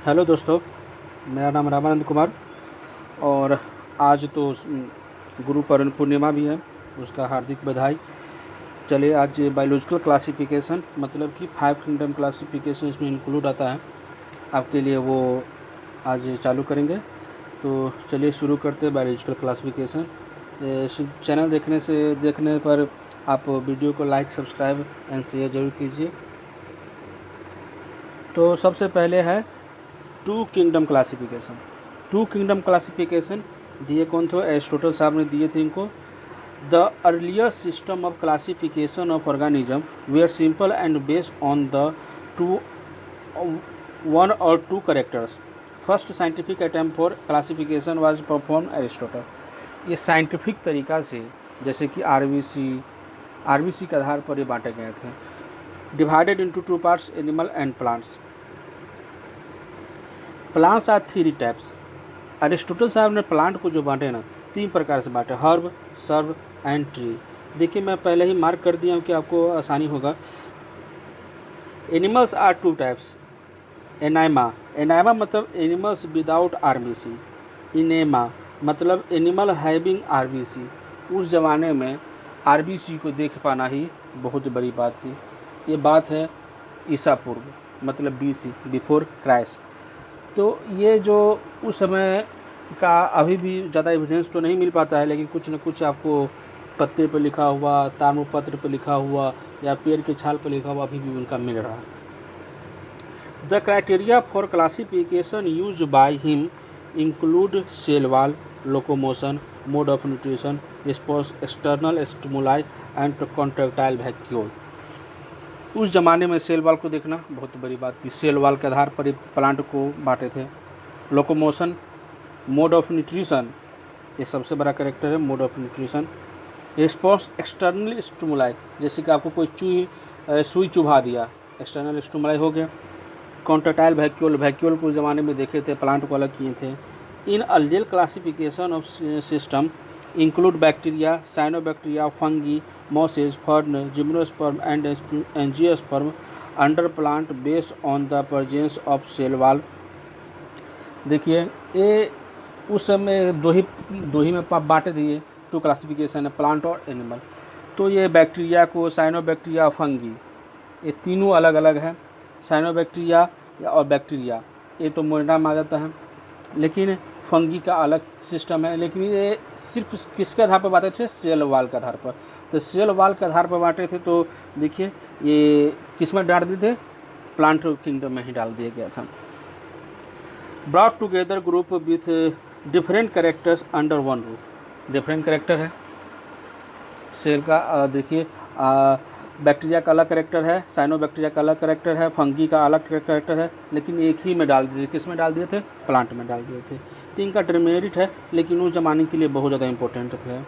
Hello दोस्तों, मेरा नाम रामानंद कुमार। और आज तो गुरु पूर्णिमा भी है, उसका हार्दिक बधाई। चलिए, आज बायोलॉजिकल क्लासिफिकेशन मतलब कि 5 किंगडम क्लासिफिकेशन इसमें इंक्लूड आता है, आपके लिए वो आज चालू करेंगे। तो चलिए शुरू करते हैं बायोलॉजिकल क्लासिफिकेशन। चैनल देखने पर आप वीडियो को लाइक, सब्सक्राइब एंड शेयर जरूर कीजिए। तो सबसे पहले है टू किंगडम क्लासिफिकेशन दिए कौन थे? एरिस्टोटल साहब ने दिए थे इनको। The earlier system of classification of organism were simple and based on the two one और two characters. First scientific attempt for classification was perform Aristotle. ये साइंटिफिक तरीका से, जैसे कि आरबीसी के आधार पर ये बांटे गए थे। Divided into two parts, animal and plants. Plants are 3 types. Aristotle साहब ने प्लांट को जो बांटे ना 3 प्रकार से बांटे, हर्ब, सर्ब एंड ट्री। देखिए, मैं पहले ही मार्क कर दिया हूँ कि आपको आसानी होगा। Animals are 2 types. एनाइमा मतलब एनिमल्स विदाउट आरबीसी। इनेमा मतलब एनिमल हैविंग आरबीसी। उस ज़माने में आरबीसी को देख पाना ही बहुत बड़ी बात थी। ये बात है ईसा पूर्व, मतलब बीसी, बिफोर क्राइस्ट। तो ये जो उस समय का अभी भी ज़्यादा एविडेंस तो नहीं मिल पाता है, लेकिन कुछ न कुछ आपको पत्ते पर लिखा हुआ, ताम्रपत्र पर लिखा हुआ या पेड़ के छाल पर लिखा हुआ अभी भी उनका मिल रहा है। The criteria for classification use by him include cell wall, locomotion, mode of nutrition, response, external stimuli and contractile vacuole. उस ज़माने में सेल वॉल को देखना बहुत बड़ी बात थी। सेल वॉल के आधार पर प्लांट को बांटे थे। लोकोमोशन, मोड ऑफ न्यूट्रिशन, ये सबसे बड़ा कैरेक्टर है, mode of nutrition. Response external stimuli, जैसे कि आपको कोई सुई चुभा दिया, एक्सटर्नल स्टिमुलाई हो गया। कॉन्ट्रैक्टाइल वैक्यूल को उस ज़माने में देखे थे, प्लांट को अलग किए थे। In earlier classification of system include bacteria, cyanobacteria, fungi, mosses, fern, gymnosperm and angiosperm under plant based on the presence of cell wall. देखिए, ये उस समय दो ही में बांटे थे। ये 2 क्लासिफिकेशन है, प्लांट और एनिमल। तो ये बैक्टीरिया को साइनोबैक्टीरिया, फंगी, ये तीनों अलग अलग है। साइनोबैक्टीरिया और बैक्टीरिया ये तो मोरिंडा में आ जाता है, लेकिन फंगी का अलग सिस्टम है। लेकिन ये सिर्फ किसके आधार पर बांटे थे? सेल वॉल के आधार पर। तो सेल वॉल के आधार पर बांटे थे। तो देखिए, ये किस में डाल दिए थे? प्लांट किंगडम में ही डाल दिया गया था। Brought together group with different characters under one roof. Different character है सेल का। देखिए, बैक्टीरिया का अलग कैरेक्टर है, साइनोबैक्टीरिया का अलग कैरेक्टर है, फंगी का अलग कैरेक्टर है, लेकिन एक ही में डाल दिए। किस में डाल दिए थे? प्लांट में डाल दिए थे। तो इनका डिमेरिट है, लेकिन उस जमाने के लिए बहुत ज़्यादा इंपॉर्टेंट थे।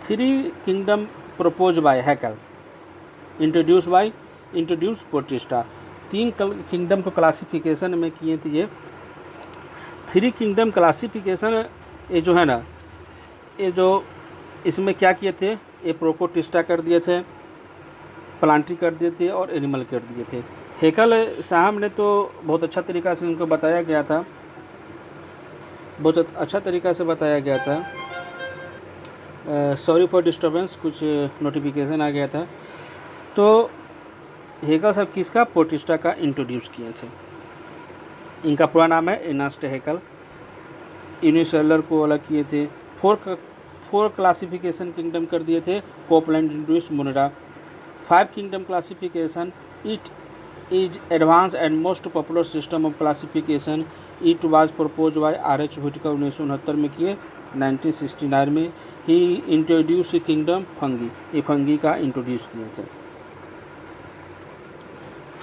3 kingdom propose by Haeckel, introduce Protista. 3 kingdom को क्लासिफिकेशन में किए थे ये। 3 किंगडम क्लासिफिकेशन ये जो है ना, ये जो इसमें क्या किए थे? ये प्रोकोटिस्टा कर दिए थे, प्लांटी कर दिए थे और एनिमल कर दिए थे। हैकल साहब ने तो बहुत अच्छा तरीका से उनको बताया गया था, बहुत अच्छा तरीका से बताया गया था। सॉरी फॉर डिस्टर्बेंस, कुछ नोटिफिकेशन आ गया था। तो हैकल साहब किसका? पोर्टिस्टा का इंट्रोड्यूस किए थे। इनका पूरा नाम है एर्नेस्ट हैकल। यूनिसेलुलर को अलग किए थे। 4 क्लासिफिकेशन किंगडम कर दिए थे। Copeland introduce Monera. 5 kingdom classification, it is advance and most popular system of classification. It was propose by R.H. Whittaker 1969 में किए। 1969 में ही इंट्रोड्यूस किंगडम फंगी, ये फंगी का इंट्रोड्यूस किए थे।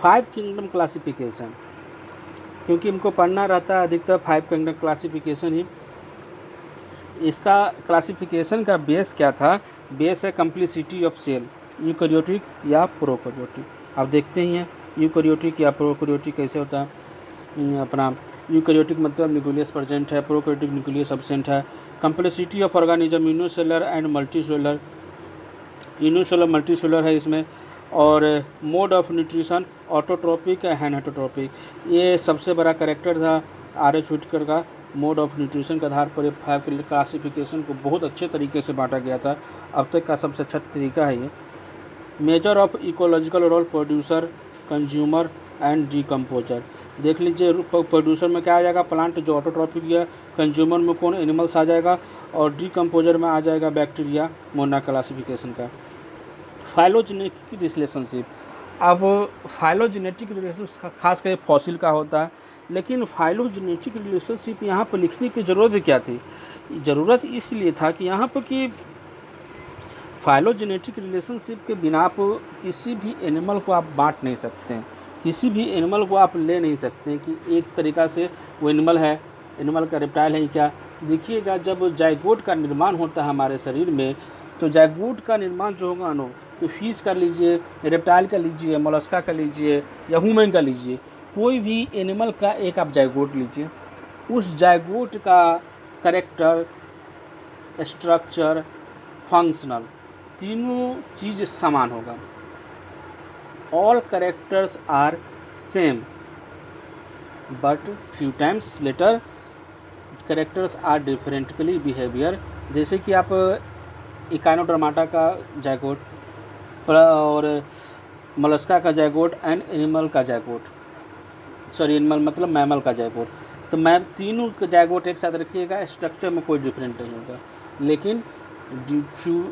5 किंगडम क्लासिफिकेशन, क्योंकि इनको पढ़ना रहता है अधिकतर 5 किंगडम क्लासिफिकेशन ही। इसका क्लासिफिकेशन का बेस क्या था? बेस है कम्प्लिसिटी ऑफ सेल, यूकैरियोटिक या प्रोकैरियोटिक। आप देखते ही हैं यूकैरियोटिक या प्रोकैरियोटिक कैसे होता है। अपना यूकैरियोटिक मतलब न्यूक्लियस प्रेजेंट है, प्रोकैरियोटिक न्यूक्लियस एब्सेंट है। कम्प्लिसिटी of organism, unicellular and multicellular. Unicellular multicellular है इसमें, और मोड ऑफ न्यूट्रिशन ऑटोट्रोपिक या हेनेटोट्रोपिक, ये सबसे बड़ा करेक्टर था आर.एच. व्हिटेकर का। मोड ऑफ न्यूट्रिशन के आधार पर 5 क्लासिफिकेशन को बहुत अच्छे तरीके से बांटा गया था, अब तक का सबसे अच्छा तरीका है ये। Major of ecological role producer, consumer and decomposer. देख लीजिए प्रोड्यूसर में क्या आ जाएगा, प्लांट जो ऑटोट्रॉपिक है, कंज्यूमर में कौन, एनिमल्स आ जाएगा, और डिकम्पोजर में आ जाएगा बैक्टीरिया, मोना क्लासिफिकेशन का। फाइलोजेनेटिक रिलेशनशिप, अब फाइलोजेनेटिक रिलेशनशिप खास कर फॉसिल का होता है, लेकिन फाइलोजेनेटिक रिलेशनशिप यहाँ पर लिखने की ज़रूरत क्या थी? ज़रूरत इसलिए था कि यहाँ पर कि फाइलोजेनेटिक रिलेशनशिप के बिना आप किसी भी एनिमल को आप बांट नहीं सकते हैं, किसी भी एनिमल को आप ले नहीं सकते हैं कि एक तरीक़ा से वो एनिमल है, एनिमल का रेप्टाइल है क्या। देखिएगा जब जाइगोट का निर्माण होता है हमारे शरीर में, तो जाइगोट का निर्माण जो होगा ना, तो फिश का लीजिए, रेप्टाइल का लीजिए, मोलस्का का लीजिए या ह्यूमन का लीजिए, कोई भी एनिमल का एक आप जाइगोट लीजिए, उस जाइगोट का कैरेक्टर, स्ट्रक्चर, फंक्शनल तीनों चीज़ समान होगा। All characters are same but few times later characters are differently behaviour. जैसे कि आप इकाइनोडर्माटा का जाइगोट और मोलस्का का जाइगोट एंड एनिमल का जाइगोट, सॉरी एनिमल मतलब मैमल का जाइगोट, तो मैं तीनों का जाइगोट एक साथ रखिएगा, स्ट्रक्चर में कोई डिफरेंट नहीं होगा, लेकिन few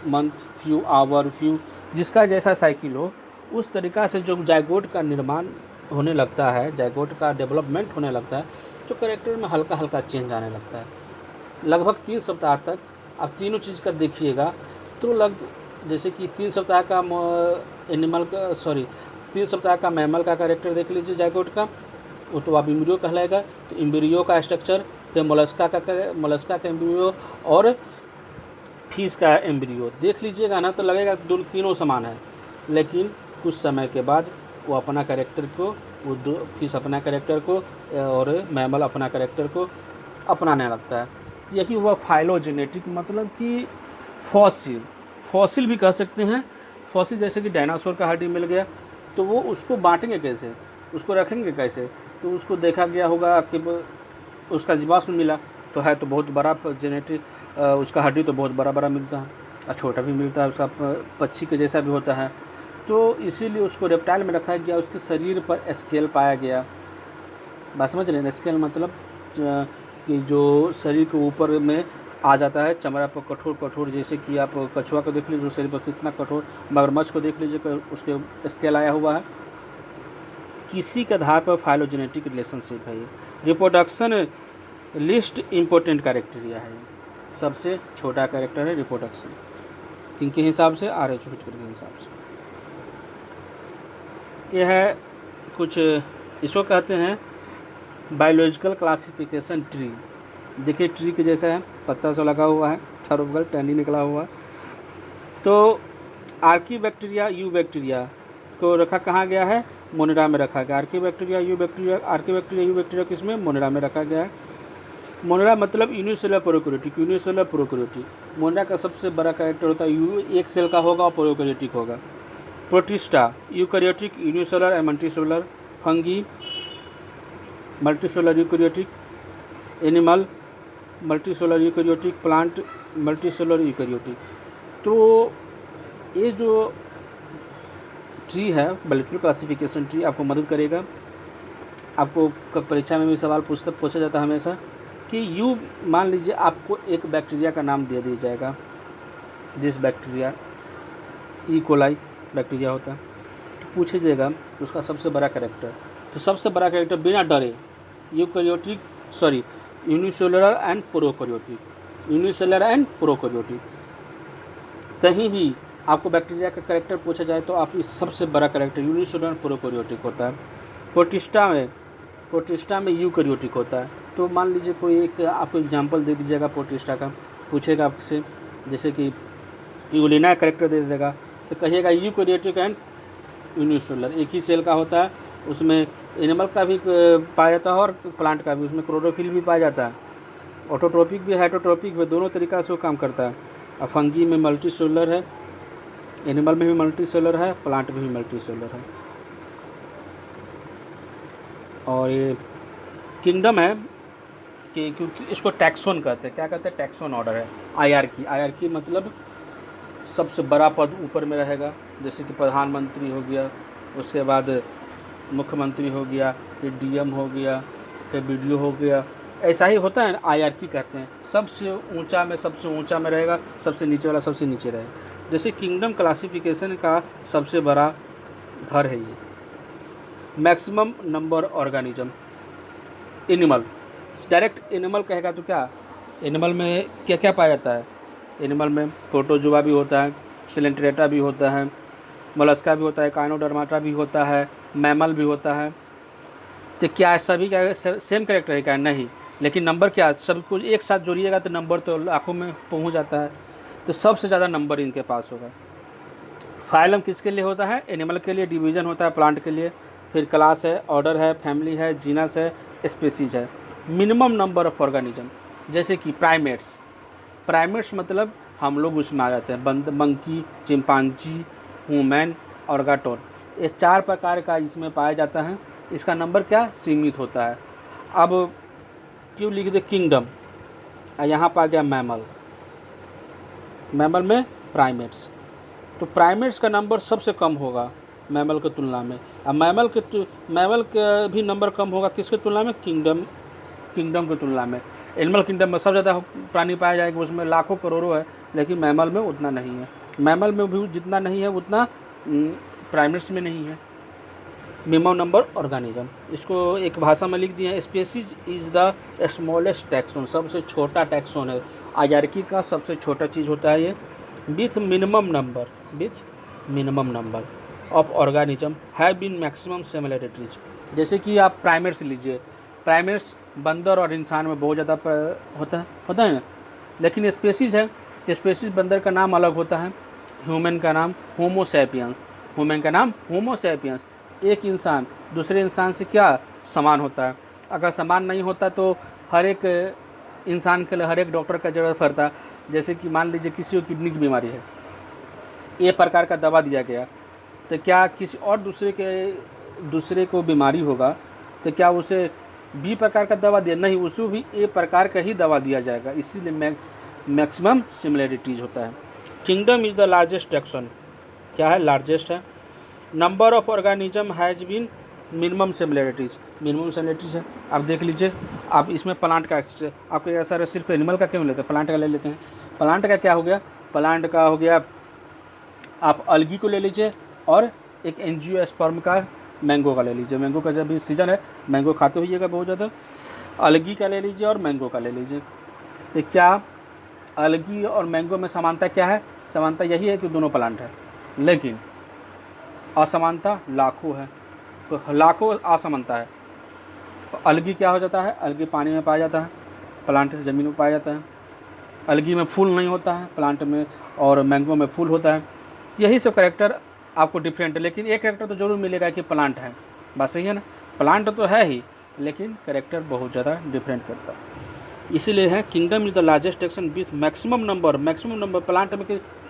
month, few hour, few जिसका जैसा साइकिल हो उस तरीक़ा से जो जाइगोट का निर्माण होने लगता है, जाइगोट का डेवलपमेंट होने लगता है, तो कैरेक्टर में हल्का हल्का चेंज आने लगता है। लगभग 3 सप्ताह तक आप तीनों चीज़ का देखिएगा, तो जैसे कि 3 सप्ताह का एनिमल का, सॉरी 3 सप्ताह का मैमल का कैरेक्टर देख लीजिए जाइगोट का, वो तो आप एम्ब्रियो कहलाएगा, तो एम्ब्रियो का स्ट्रक्चर, फिर मोलस्का का एम्ब्रियो और फिश का एम्ब्रियो देख लीजिएगा ना, तो लगेगा तीनों समान है, लेकिन कुछ समय के बाद वो अपना कैरेक्टर को, वो फिश अपना कैरेक्टर को और मैमल अपना कैरेक्टर को अपनाने लगता है। यही हुआ फाइलोजेनेटिक, मतलब कि फॉसिल भी कह सकते हैं। फॉसिल जैसे कि डायनासोर का हड्डी मिल गया, तो वो उसको बांटेंगे कैसे, उसको रखेंगे कैसे, तो उसको देखा गया होगा कि उसका जीवाश्म मिला, तो है तो बहुत बड़ा जेनेटिक, उसका हड्डी तो बहुत बड़ा मिलता है और छोटा भी मिलता है, उसका पक्षी के जैसा भी होता है, तो इसीलिए उसको रेप्टाइल में रखा गया। उसके शरीर पर स्केल पाया गया, बात समझ रहे हैं, स्केल मतलब कि जो शरीर के ऊपर में आ जाता है, चमड़ा पर कठोर, जैसे कि आप कछुआ को देख लीजिए शरीर पर कितना कठोर, मगरमच्छ को देख लीजिए उसके स्केल आया हुआ है। किसी के आधार पर फाइलोजेनेटिक रिलेशनशिप है ये। रिप्रोडक्शन लिस्ट इम्पोर्टेंट कैरेक्टेरिया है, सबसे छोटा कैरेक्टर है रिप्रोडक्शन, किनके हिसाब से, आर.एच. व्हिटेकर के हिसाब से। यह है कुछ, इसको कहते हैं बायोलॉजिकल क्लासिफिकेशन ट्री। देखिए ट्री के जैसा है, पत्ता सा लगा हुआ है, चारों बगल टहनी निकला हुआ है। तो आर्कीबैक्टीरिया, यू बैक्टीरिया को रखा कहाँ गया है, मोनेरा में रखा गया। आर्कीबैक्टीरिया, यू बैक्टीरिया किसमें, मोनेरा में रखा गया है। मोनेरा मतलब यूनिसेलुलर प्रोकैरियोटिक। मोनेरा का सबसे बड़ा कैरेक्टर होता है यू, एक सेल का होगा और प्रोकैरियोटिक होगा। Protista eukaryotic, unicellular and multicellular. Fungi multicellular eukaryotic. Animal multicellular eukaryotic. Plant multicellular eukaryotic. तो ये जो ट्री है बायोलॉजिकल क्लासिफिकेशन ट्री आपको मदद करेगा। आपको परीक्षा में भी सवाल पूछा जाता है हमेशा कि यू, मान लीजिए आपको एक बैक्टीरिया का नाम दे दिया जाएगा, जिस बैक्टीरिया ई कोलाई बैक्टीरिया होता है, तो पूछे जाएगा उसका सबसे बड़ा कैरेक्टर, तो सबसे बड़ा कैरेक्टर बिना डरे eukaryotic, sorry unicellular and prokaryotic. कहीं भी आपको बैक्टीरिया का कैरेक्टर पूछा जाए तो आप इस सबसे बड़ा कैरेक्टर यूनिसेलुलर एंड प्रोकैरियोटिक होता है। प्रोटिस्टा में यूकैरियोटिक होता है। तो मान लीजिए कोई एक आपको एग्जांपल दे दीजिएगा प्रोटिस्टा का, पूछेगा आपसे, जैसे कि यूलिना कैरेक्टर दे देगा, तो कहिएगा यूकैरियोटिक एंड यूनिसेलुलर, एक ही सेल का होता है, उसमें एनिमल का भी पाया जाता है और प्लांट का भी, उसमें क्लोरोफिल भी पाया जाता है, ऑटोट्रोपिक भी हेटरोट्रोपिक भी, दोनों तरीक़ा से वो काम करता है। और फंगी में मल्टीसेलुलर है एनिमल में भी मल्टी सेलर है, प्लांट में भी मल्टी सेलर है। और ये किंगडम है कि क्योंकि इसको टैक्सोन कहते हैं। क्या कहते हैं? टैक्सोन ऑर्डर है। आयारकी, आयारकी मतलब सबसे बड़ा पद ऊपर में रहेगा, जैसे कि प्रधानमंत्री हो गया, उसके बाद मुख्यमंत्री हो गया, फिर डीएम हो गया, फिर बीडीओ हो गया। ऐसा ही होता है, आयारकी कहते हैं। सबसे ऊंचा में रहेगा, सबसे नीचे वाला सबसे नीचे रहेगा। जैसे किंगडम क्लासिफिकेशन का सबसे बड़ा घर है ये। Maximum number organism, animal, direct animal कहेगा तो क्या, एनिमल में क्या क्या पाया जाता है? एनिमल में प्रोटोजोआ भी होता है, सिलेंट्रेटा भी होता है, मोलस्का भी होता है, काइनोडर्माटा भी होता है, मैमल भी होता है। तो क्या सभी का सेम कैरेक्टर है क्या? नहीं, लेकिन नंबर क्या, सब कुछ एक साथ जोड़िएगा तो नंबर तो लाखों में पहुंच जाता है। तो सबसे ज़्यादा नंबर इनके पास होगा। फाइलम किसके लिए होता है? एनिमल के लिए। डिवीज़न होता है प्लांट के लिए। फिर क्लास है, ऑर्डर है, फैमिली है, जीनस है, स्पीसीज है। मिनिमम नंबर ऑफ ऑर्गेनिज्म, जैसे कि प्राइमेट्स। प्राइमेट्स मतलब हम लोग उसमें आ जाते हैं, मंकी, चिंपांजी, ह्यूमन और गाटोन। ये 4 प्रकार का इसमें पाया जाता है। इसका नंबर क्या सीमित होता है। अब क्यों लिख दे किंगडम, यहाँ पर आ गया मैमल, मैमल में प्राइमेट्स। तो प्राइमेट्स का नंबर सबसे कम होगा मैमल की तुलना में। अब मैमल का भी नंबर कम होगा किसके तुलना में? किंगडम की तुलना में। एनिमल किंगडम में सबसे ज़्यादा प्राणी पाया जाएगा, उसमें लाखों करोड़ों है, लेकिन मैमल में उतना नहीं है। मैमल में भी जितना नहीं है उतना प्राइमेट्स में नहीं है। मिनिमम नंबर ऑर्गेनिज्म, इसको एक भाषा में लिख दिया है, species is the smallest taxon, सबसे छोटा टैक्सोन है। हायरार्की का सबसे छोटा चीज़ होता है ये। With minimum number of organism have been maximum similarities. जैसे कि आप प्राइमेट्स लीजिए, प्राइमेट्स बंदर और इंसान में बहुत ज़्यादा होता है ना, लेकिन स्पेसीज है तो स्पेसीज बंदर का नाम अलग होता है, ह्यूमन का नाम होमो सैपियंस। एक इंसान दूसरे इंसान से क्या समान होता है? अगर समान नहीं होता तो हर एक इंसान के लिए हर एक डॉक्टर का ज़रूरत पड़ता है। जैसे कि मान लीजिए किसी को किडनी की बीमारी है, ए प्रकार का दवा दिया गया, तो क्या किसी और दूसरे को बीमारी होगा तो क्या उसे बी प्रकार का दवा दिया? नहीं, उसको भी ए प्रकार का ही दवा दिया जाएगा। इसीलिए मैक्सिमम सिमिलरिटीज होता है। Kingdom is the largest taxon, क्या है? लार्जेस्ट है। Number of organism has been minimum similarities है। आप देख लीजिए, आप इसमें प्लांट का आपको ऐसा सिर्फ एनिमल का क्यों लेते हैं, प्लांट का ले लेते हैं। प्लांट का क्या हो गया? प्लांट का हो गया, आप अलगी को ले लीजिए, और एक एंजियोस्पर्म का मैंगो का ले लीजिए। मैंगो का जब भी सीज़न है, मैंगो खाते होइएगा बहुत ज़्यादा। अलगी का ले लीजिए और मैंगो का ले लीजिए। तो क्या अलगी और मैंगो में समानता क्या है? समानता यही है कि दोनों प्लांट है, लेकिन असमानता लाखों है। तो लाखों असमानता है। अलगी क्या हो जाता है? अलगी पानी में पाया जाता है, प्लांट ज़मीन में पाया जाता है। अलगी में फूल नहीं होता है प्लांट में, और मैंगो में फूल होता है। यही सब कैरेक्टर आपको डिफरेंट है, लेकिन एक कैरेक्टर तो जरूर मिलेगा कि प्लांट है। बात सही है ना? प्लांट तो है ही, लेकिन कैरेक्टर बहुत ज़्यादा डिफरेंट करता है। इसीलिए है kingdom is the largest taxon with maximum number.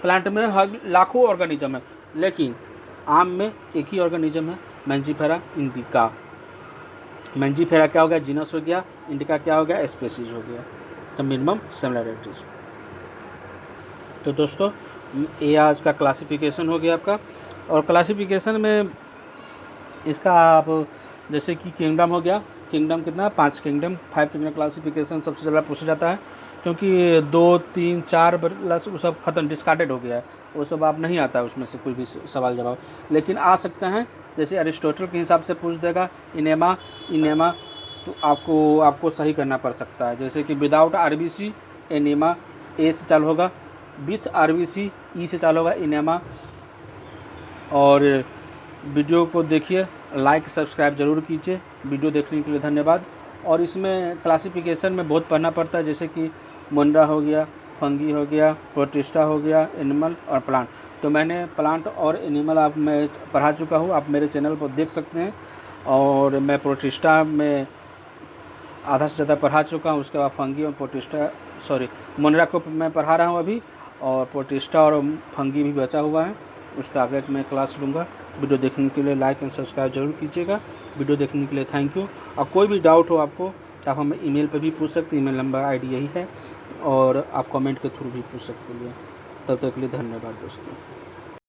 Plant में लाखों ऑर्गेनिज्म है, लेकिन आम में एक ही ऑर्गेनिज्म है, मैंजीफेरा इंडिका। मैंजीफेरा क्या हो गया? जीनस हो गया। इंडिका क्या हो गया? स्पीसीज हो गया। तो मिनिमम सिमिलरिटीज। तो दोस्तों, ये आज का क्लासिफिकेशन हो गया आपका। और क्लासिफिकेशन में इसका आप जैसे कि किंगडम हो गया, किंगडम कितना? 5 किंगडम, 5 किंगडम क्लासिफिकेशन सबसे ज़्यादा पूछा जाता है, क्योंकि 2, 3, 4 वो सब खत्म, डिस्कार्डेड हो गया है, वो सब आप नहीं आता है उसमें से कोई भी सवाल जवाब। लेकिन आ सकते हैं, जैसे अरिस्टोटल के हिसाब से पूछ देगा इनेमा, तो आपको सही करना पड़ सकता है। जैसे कि विदाउट आरबीसी एनेमा ए से चालू होगा, विथ आरबीसी ई से चालू होगा इनेमा। और वीडियो को देखिए, लाइक सब्सक्राइब जरूर कीजिए। वीडियो देखने के लिए धन्यवाद। और इसमें क्लासिफिकेशन में बहुत पढ़ना पड़ता है, जैसे कि मुंडा हो गया, फंगी हो गया, प्रोटिस्टा हो गया, एनिमल और प्लांट। तो मैंने प्लांट और एनिमल मैं पढ़ा चुका हूँ, आप मेरे चैनल पर देख सकते हैं। और मैं प्रोटिस्टा में आधा से ज़्यादा पढ़ा चुका हूँ। उसके बाद फंगी और मुंडा को मैं पढ़ा रहा हूँ अभी, और प्रोटिस्टा और फंगी भी बचा हुआ है। उसका आगे मैं क्लास लूँगा। वीडियो देखने के लिए लाइक एंड सब्सक्राइब जरूर कीजिएगा। वीडियो देखने के लिए थैंक यू। और कोई भी डाउट हो आपको तो आप हमें ईमेल पे भी पूछ सकते हैं, ईमेल नंबर आईडी यही है, और आप कमेंट के थ्रू भी पूछ सकते हैं। तब तक के लिए धन्यवाद दोस्तों।